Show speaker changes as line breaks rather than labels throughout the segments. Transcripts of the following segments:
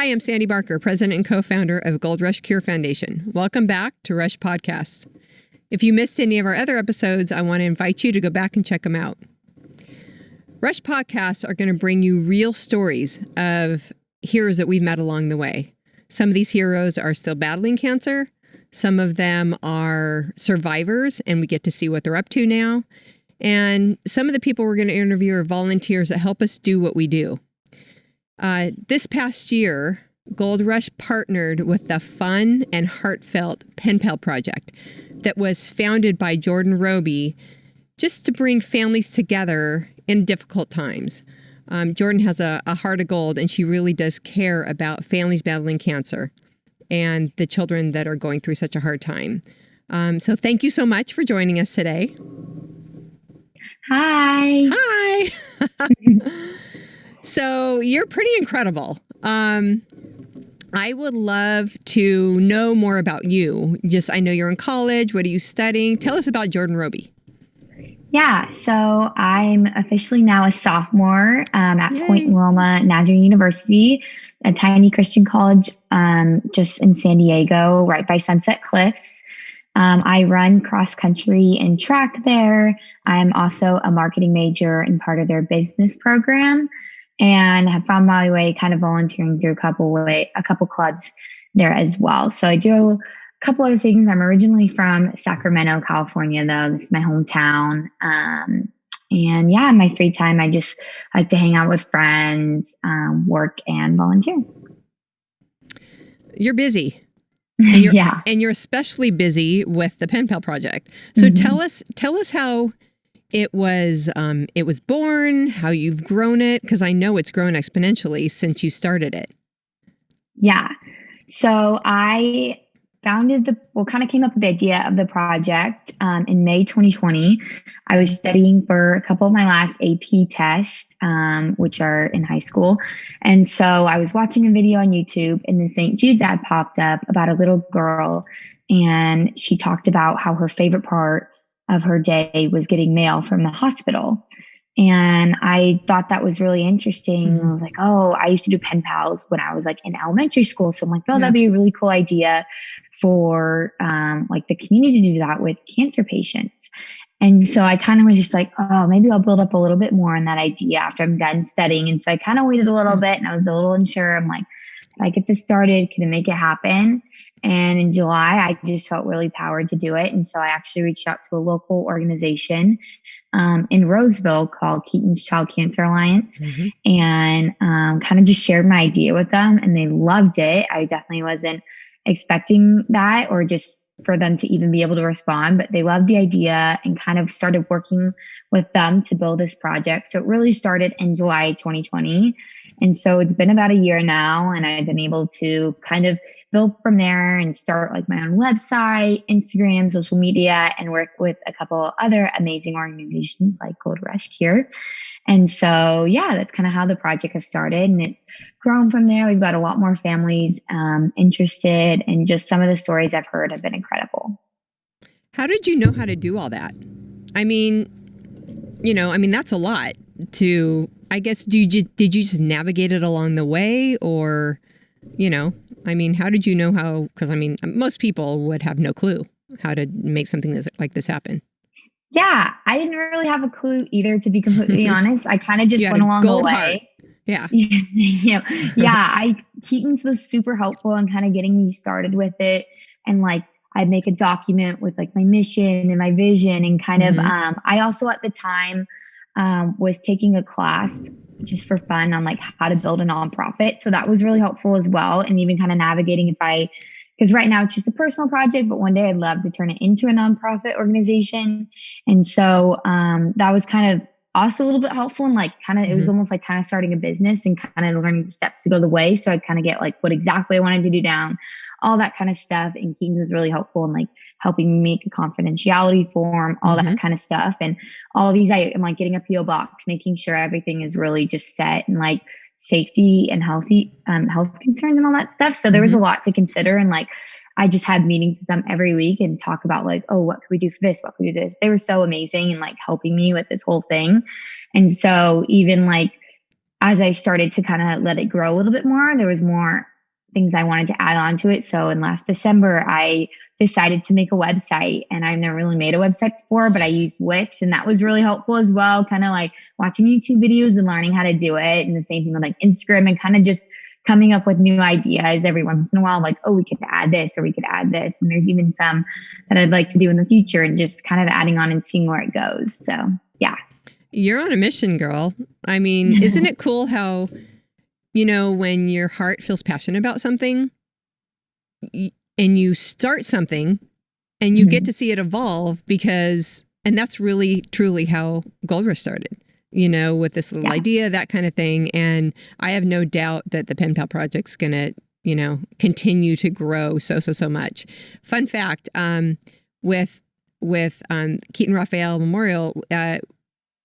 Hi, I'm Sandy Barker, president and co-founder of Gold Rush Cure Foundation. Welcome back to Rush Podcasts. If you missed any of our other episodes, I want to invite you to go back and check them out. Rush Podcasts are going to bring you real stories of heroes that we've met along the way. Some of these heroes are still battling cancer. Some of them are survivors, and we get to see what they're up to now. And some of the people we're going to interview are volunteers that help us do what we do. This past year, Gold Rush partnered with the fun and heartfelt Pen Pal project that was founded by Jordan Roby just to bring families together in difficult times. Jordan has a heart of gold, and she really does care about families battling cancer and the children that are going through such a hard time. So thank you so much for joining us today.
Hi.
Hi. So you're pretty incredible. I would love to know more about you. I know you're in college. What are you studying? Tell us about Jordan Roby.
Yeah, so I'm officially now a sophomore at
Yay.
Point Loma Nazarene University, a tiny Christian college just in San Diego, right by Sunset Cliffs. I run cross country and track there. I'm also a marketing major and part of their business program, and have found my way kind of volunteering through a couple clubs there as well. So I do a couple other things. I'm originally from Sacramento, California, though. This is my hometown. And yeah, in my free time, I just like to hang out with friends, work and volunteer.
You're busy. And you're,
yeah.
And you're especially busy with the Pen Pal project. So tell us how it was born, how you've grown it, because I know it's grown exponentially since you started it.
Yeah. So I came up with the idea of the project in May 2020. I was studying for a couple of my last AP tests, which are in high school. And so I was watching a video on YouTube, and the St. Jude's ad popped up about a little girl. And she talked about how her favorite part of her day was getting mail from the hospital. And I thought that was really interesting. I was like, oh, I used to do pen pals when I was like in elementary school. So I'm like, oh, that'd be a really cool idea for like the community to do that with cancer patients. And so I kind of was just like, oh, maybe I'll build up a little bit more on that idea after I'm done studying. And so I kind of waited a little bit, and I was a little unsure. I'm like, if I get this started, can I make it happen? And in July, I just felt really powered to do it. And so I actually reached out to a local organization in Roseville called Keaton's Child Cancer Alliance, and kind of just shared my idea with them, and they loved it. I definitely wasn't expecting that, or just for them to even be able to respond, but they loved the idea and kind of started working with them to build this project. So it really started in July 2020. And so it's been about a year now, and I've been able to kind of build from there and start like my own website, Instagram, social media, and work with a couple other amazing organizations like Gold Rush Cure. And so, yeah, that's kind of how the project has started, and it's grown from there. We've got a lot more families interested, and just some of the stories I've heard have been incredible.
How did you know how to do all that? I mean, that's a lot to, I guess, did you just navigate it along the way, or, how did you know how? Because most people would have no clue how to make something like this happen. Yeah,
I didn't really have a clue either, to be completely honest. I kind of just went along the way. Heart.
Yeah.
Keaton's was super helpful in kind of getting me started with it. And like, I'd make a document with like my mission and my vision, and kind of, I also at the time was taking a class just for fun on like how to build a nonprofit. So that was really helpful as well. And even kind of navigating because right now it's just a personal project, but one day I'd love to turn it into a nonprofit organization. And so that was kind of also a little bit helpful, and like kind of, it was almost like kind of starting a business and kind of learning the steps to go the way. So I kind of get like what exactly I wanted to do down, all that kind of stuff. And Keaton was really helpful in like helping me make a confidentiality form, all that kind of stuff. And all of these, I'm like getting a PO box, making sure everything is really just set, and like safety and health concerns and all that stuff. So there was a lot to consider. And like, I just had meetings with them every week and talk about like, oh, what could we do for this? What could we do this? They were so amazing and like helping me with this whole thing. And so even like, as I started to kind of let it grow a little bit more, there was more things I wanted to add on to it. So in last December, I decided to make a website, and I've never really made a website before, but I used Wix, and that was really helpful as well. Kind of like watching YouTube videos and learning how to do it. And the same thing with like Instagram, and kind of just coming up with new ideas every once in a while, like, oh, we could add this or we could add this. And there's even some that I'd like to do in the future, and just kind of adding on and seeing where it goes. So yeah.
You're on a mission, girl. I mean, isn't it cool how, when your heart feels passionate about something and you start something and you get to see it evolve and that's really truly how Gold Rush started, with this little idea, that kind of thing. And I have no doubt that the Pen Pal Project's going to, continue to grow so much. Fun fact, with Keaton Raphael Memorial,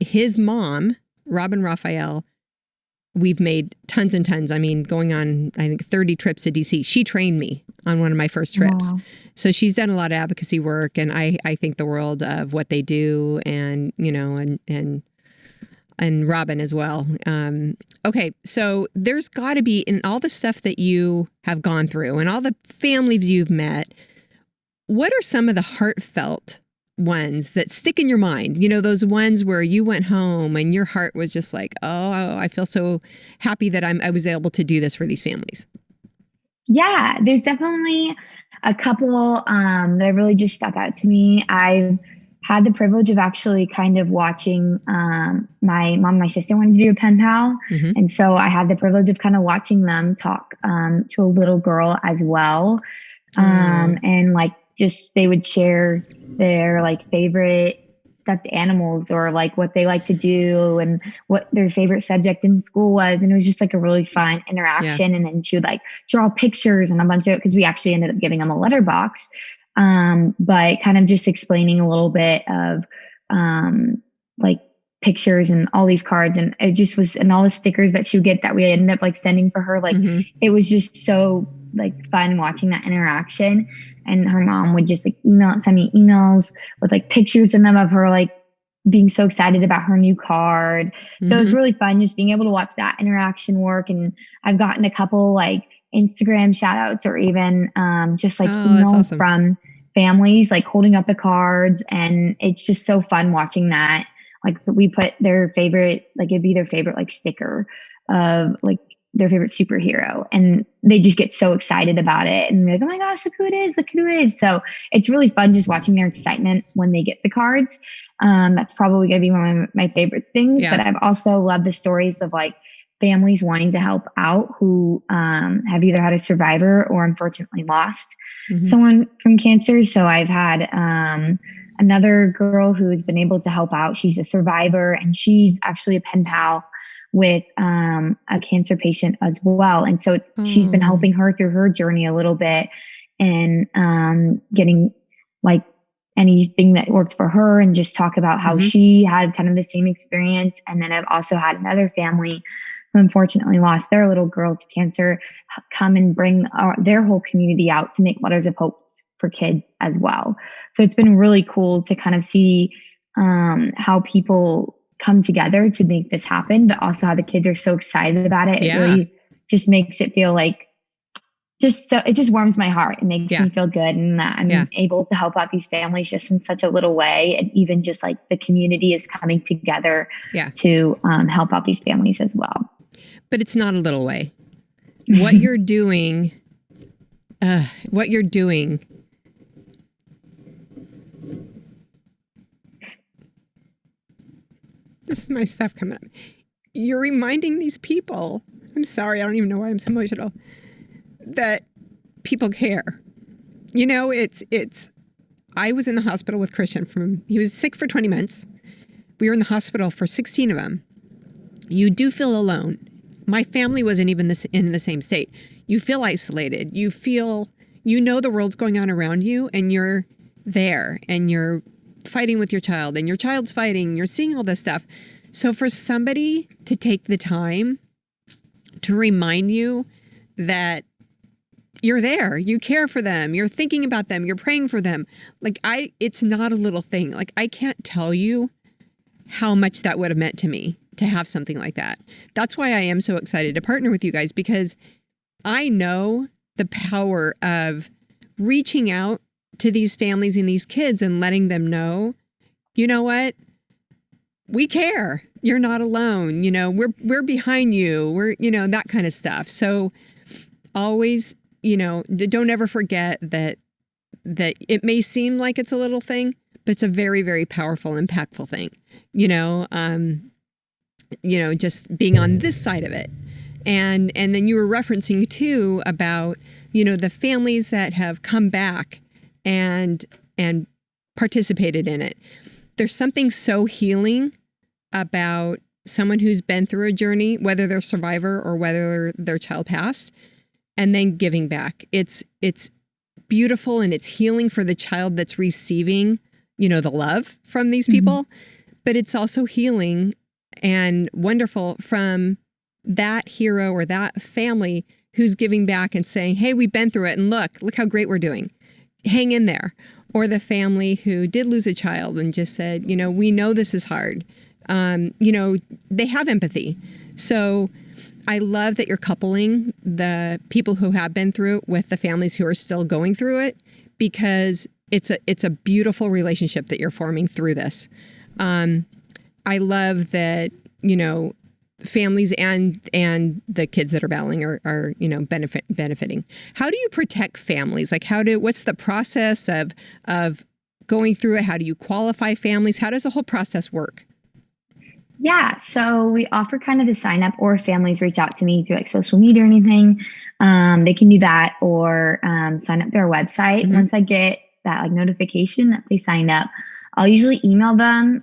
his mom, Robin Raphael, we've made tons and tons. I mean, going on, I think 30 trips to DC. She trained me on one of my first trips. Wow. So she's done a lot of advocacy work, and I think the world of what they do, and, and Robin as well. Okay. So there's gotta be, in all the stuff that you have gone through and all the families you've met, what are some of the heartfelt ones that stick in your mind? Those ones where you went home and your heart was just like, oh, I feel so happy that I was able to do this for these families.
Yeah, there's definitely a couple that really just stuck out to me. I've had the privilege of actually kind of watching my mom and my sister wanted to do a pen pal. Mm-hmm. And so I had the privilege of kind of watching them talk to a little girl as well. And like, just they would share their like favorite stuffed animals, or like what they like to do and what their favorite subject in school was. And it was just like a really fun interaction. Yeah. And then she would like draw pictures and a bunch of it, because we actually ended up giving them a letterbox. But kind of just explaining a little bit of like pictures and all these cards, and it just was, and all the stickers that she would get that we ended up like sending for her. Like it was just so like fun watching that interaction. And her mom would just like send me emails with like pictures in them of her like being so excited about her new card. So it was really fun just being able to watch that interaction work. And I've gotten a couple like Instagram shout outs, or even just like emails from families like holding up the cards. And it's just so fun watching that. Like we put their favorite, like it'd be their favorite like sticker of like their favorite superhero, and they just get so excited about it, and they're like, oh my gosh, look who it is. So it's really fun just watching their excitement when they get the cards. That's probably going to be one of my favorite things. Yeah. But I've also loved the stories of like families wanting to help out who have either had a survivor or unfortunately lost someone from cancer. So I've had another girl who has been able to help out. She's a survivor, and she's actually a pen pal with a cancer patient as well. And so she's been helping her through her journey a little bit, and getting like anything that worked for her, and just talk about how she had kind of the same experience. And then I've also had another family who unfortunately lost their little girl to cancer come and bring their whole community out to make letters of hope for kids as well. So it's been really cool to kind of see how people come together to make this happen, but also how the kids are so excited about it. Yeah. It really just makes it feel like it just warms my heart. It makes me feel good, and that I'm able to help out these families just in such a little way. And even just like the community is coming together to help out these families as well.
But it's not a little way. What you're doing, this is my stuff coming up. You're reminding these people, I'm sorry, I don't even know why I'm so emotional, that people care. I was in the hospital with Christian he was sick for 20 months. We were in the hospital for 16 of them. You do feel alone. My family wasn't even in the same state. You feel isolated. You feel, the world's going on around you, and you're there, and you're fighting with your child, and your child's fighting, you're seeing all this stuff. So for somebody to take the time to remind you that you're there, you care for them, you're thinking about them, you're praying for them. Like it's not a little thing. Like I can't tell you how much that would have meant to me to have something like that. That's why I am so excited to partner with you guys, because I know the power of reaching out to these families and these kids and letting them know, you know what? We care. You're not alone. We're behind you. We're, that kind of stuff. So always, don't ever forget that it may seem like it's a little thing, but it's a very, very powerful, impactful thing, just being on this side of it. And then you were referencing too about, the families that have come back and participated in it. There's something so healing about someone who's been through a journey, whether they're a survivor or whether their child passed, and then giving back. It's beautiful, and it's healing for the child that's receiving, the love from these people, but it's also healing and wonderful from that hero or that family who's giving back and saying, hey, we've been through it, and look how great we're doing. Hang in there. Or the family who did lose a child and just said, we know this is hard. They have empathy. So I love that you're coupling the people who have been through it with the families who are still going through it, because it's a beautiful relationship that you're forming through this. I love that, families and the kids that are battling are benefiting. How do you protect families? Like what's the process of going through it? How do you qualify families? How does the whole process work?
Yeah, so we offer kind of the sign up, or if families reach out to me through like social media or anything, they can do that, or sign up through our website. Mm-hmm. Once I get that like notification that they signed up, I'll usually email them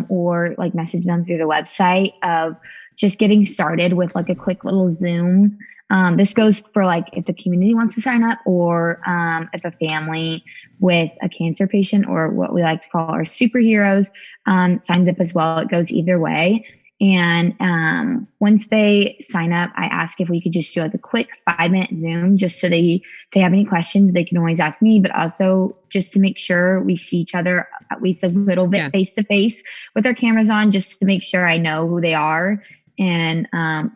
or like message them through the website of just getting started with like a quick little Zoom. This goes for like if the community wants to sign up, or if a family with a cancer patient, or what we like to call our superheroes, signs up as well. It goes either way. And once they sign up, I ask if we could just do like a quick 5-minute Zoom, just so if they have any questions, they can always ask me, but also just to make sure we see each other at least a little bit face to face with our cameras on, just to make sure I know who they are. And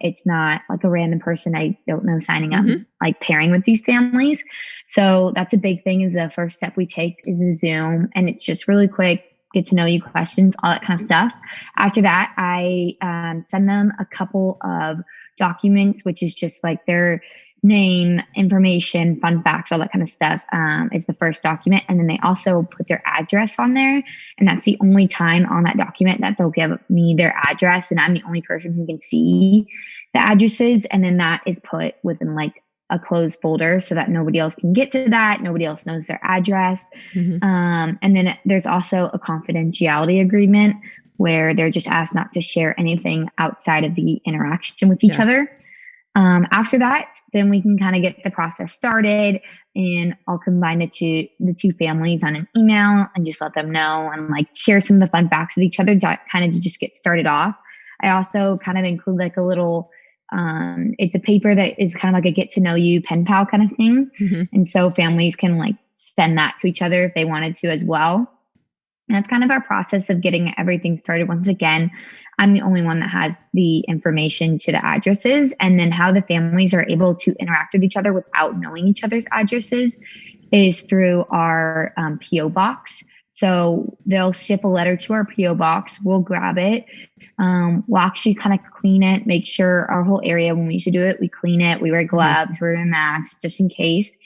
it's not like a random person I don't know signing up, like pairing with these families. So that's a big thing, is the first step we take is a Zoom, and it's just really quick, get to know you questions, all that kind of stuff. After that, I send them a couple of documents, which is just like their name, information, fun facts, all that kind of stuff is the first document. And then they also put their address on there. And that's the only time on that document that they'll give me their address. And I'm the only person who can see the addresses. And then that is put within like a closed folder so that nobody else can get to that. Nobody else knows their address. And then there's also a confidentiality agreement where they're just asked not to share anything outside of the interaction with each other. After that, then we can kind of get the process started, and I'll combine the two families on an email and just let them know and like share some of the fun facts with each other to kind of just get started off. I also kind of include like a little, it's a paper that is kind of like a get to know you pen pal kind of thing. And so families can like send that to each other if they wanted to as well. And that's kind of our process of getting everything started. Once again, I'm the only one that has the information to the addresses, and then how the families are able to interact with each other without knowing each other's addresses is through our PO box. So they'll ship a letter to our PO box. We'll grab it. We'll actually kind of clean it, make sure our whole area, when we should do it, we clean it. We wear gloves, we wear masks just in case.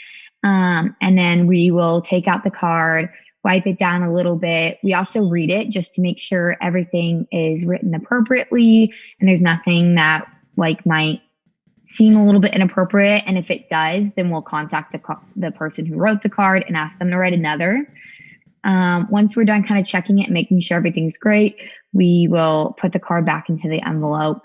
And then we will take out the card, wipe it down a little bit. We also read it just to make sure everything is written appropriately and there's nothing that like might seem a little bit inappropriate. And if it does, then we'll contact the person who wrote the card and ask them to write another. Once we're done kind of checking it, making sure everything's great, we will put the card back into the envelope,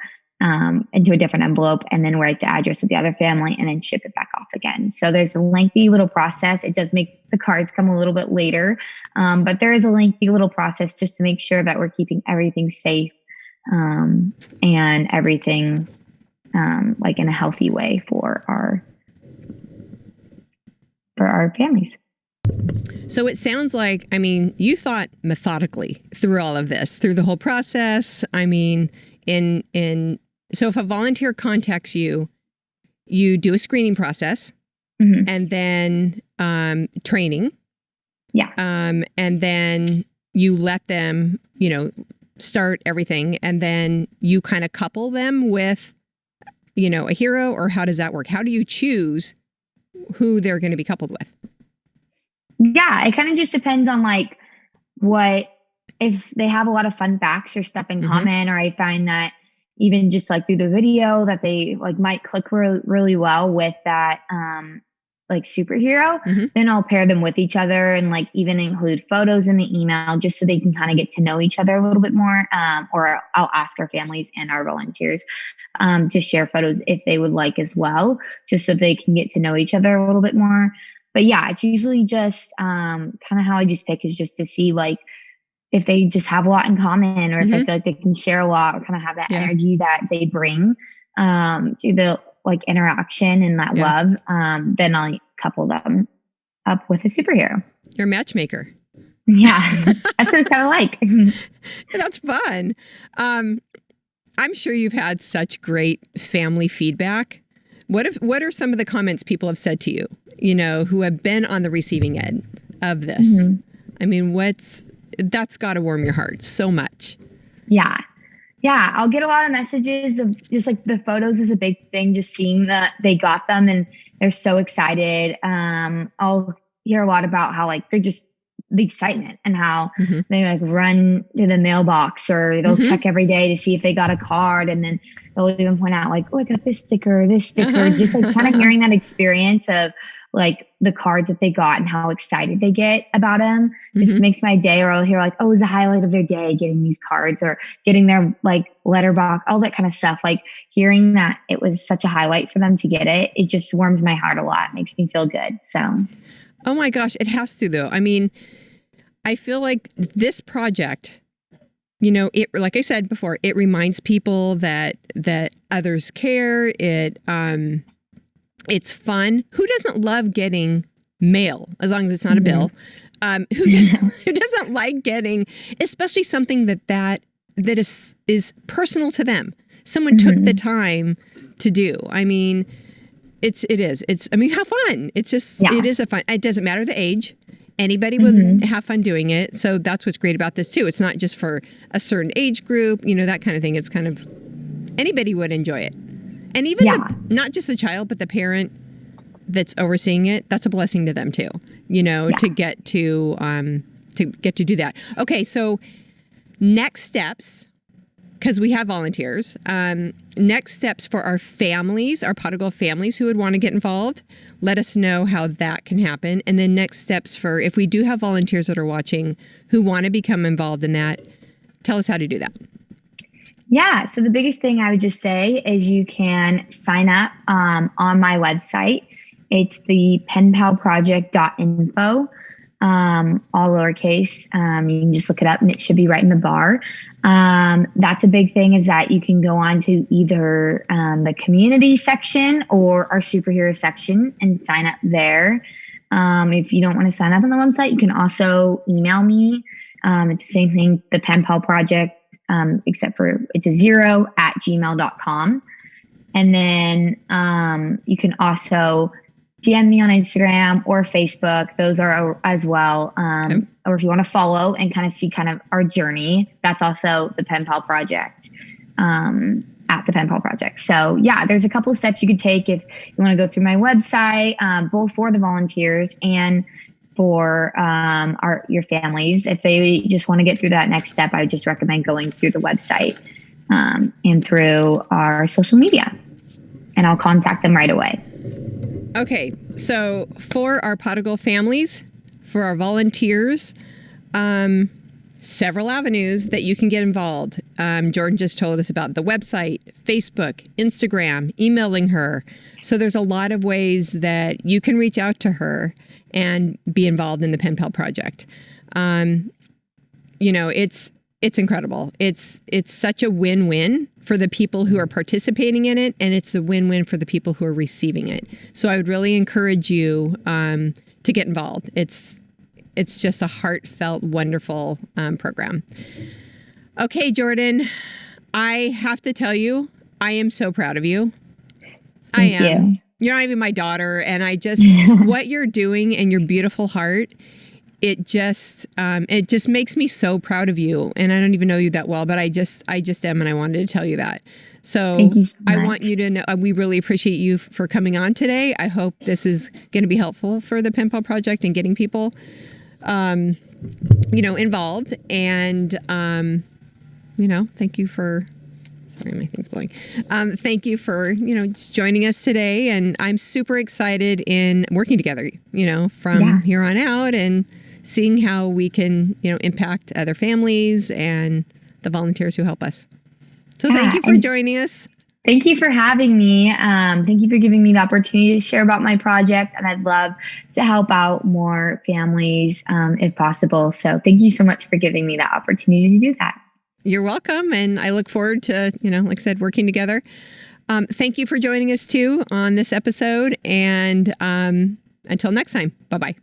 into a different envelope, and then write the address of the other family and then ship it back off again. So there's a lengthy little process. It does make the cards come a little bit later, but there is a lengthy little process just to make sure that we're keeping everything safe and everything like in a healthy way for our families.
So it sounds like, I mean, you thought methodically through all of this, through the whole process. I mean, so if a volunteer contacts you, you do a screening process. and then training.
Yeah.
And then you let them, start everything, and then you kind of couple them with, a hero, or how does that work? How do you choose who they're going to be coupled with?
Yeah, it kind of just depends on like if they have a lot of fun facts or stuff in common, or I find that even just like through the video that they like might click really well with that like superhero, then I'll pair them with each other and like even include photos in the email just so they can kind of get to know each other a little bit more. Or I'll ask our families and our volunteers to share photos if they would like as well, just so they can get to know each other a little bit more. But yeah, it's usually just kind of how I just pick is just to see like if they just have a lot in common, or if I feel like they can share a lot, or kind of have that energy that they bring to the like interaction and that love, then I'll couple them up with a superhero.
You're a matchmaker.
Yeah, that's what it's kind of like.
That's fun. I'm sure you've had such great family feedback. What are some of the comments people have said to you, who have been on the receiving end of this? I mean, that's got to warm your heart so much.
Yeah. Yeah. I'll get a lot of messages of just like the photos is a big thing, just seeing that they got them and they're so excited. I'll hear a lot about how like they're just the excitement and how they like run to the mailbox, or they'll check every day to see if they got a card. And then they'll even point out like, oh, I got this sticker, just like kind of hearing that experience of like the cards that they got and how excited they get about them just makes my day. Or I'll hear like, oh, it was the highlight of their day getting these cards, or getting their like letterbox, all that kind of stuff. Like hearing that it was such a highlight for them to get it, it just warms my heart a lot. It makes me feel good. So.
Oh my gosh, it has to though. I mean, I feel like this project, it, like I said before, it reminds people that others care. It's fun. Who doesn't love getting mail, as long as it's not a bill? Who doesn't like getting, especially something that is personal to them? Someone took the time to do. I mean, how fun. It's just, it is it doesn't matter the age. Anybody would have fun doing it. So that's what's great about this too. It's not just for a certain age group, that kind of thing. It's kind of, anybody would enjoy it. And even not just the child, but the parent that's overseeing it, that's a blessing to them too, to get to do that. Okay. So next steps, because we have volunteers, next steps for our families, our Pot of Gold families who would want to get involved, let us know how that can happen. And then next steps for if we do have volunteers that are watching who want to become involved in that, tell us how to do that.
Yeah. So the biggest thing I would just say is you can sign up on my website. It's the penpalproject.info, all lowercase. You can just look it up and it should be right in the bar. That's a big thing, is that you can go on to either the community section or our superhero section and sign up there. If you don't want to sign up on the website, you can also email me. It's the same thing, the Pen Pal Project, except for it's a 0@gmail.com. And then you can also DM me on Instagram or Facebook. Those are as well. Or if you want to follow and kind of see kind of our journey, that's also the Pen Pal Project, at the Pen Pal Project. So yeah, there's a couple of steps you could take if you want to go through my website, both for the volunteers and for your families. If they just want to get through that next step, I would just recommend going through the website and through our social media, and I'll contact them right away.
Okay, so for our Pot of Gold families, for our volunteers, several avenues that you can get involved. Jordan just told us about the website, Facebook, Instagram, emailing her. So there's a lot of ways that you can reach out to her and be involved in the Pen Pal Project. It's incredible. It's such a win-win for the people who are participating in it, and it's the win-win for the people who are receiving it. So I would really encourage you to get involved. It's just a heartfelt, wonderful program. Okay, Jordan, I have to tell you, I am so proud of you.
Thank you.
You're not even my daughter. And I just, what you're doing and your beautiful heart, it just makes me so proud of you. And I don't even know you that well, but I just am. And I wanted to tell you that. So,
Thank you so much.
I want you to know, we really appreciate you for coming on today. I hope this is going to be helpful for the Pen Pal Project and getting people, involved. And, thank you for, sorry, my thing's blowing. Thank you for, just joining us today. And I'm super excited in working together, from here on out and seeing how we can, impact other families and the volunteers who help us. So thank you for joining us.
Thank you for having me. Thank you for giving me the opportunity to share about my project. And I'd love to help out more families if possible. So thank you so much for giving me the opportunity to do that.
You're welcome. And I look forward to, like I said, working together. Thank you for joining us too on this episode. And until next time, bye-bye.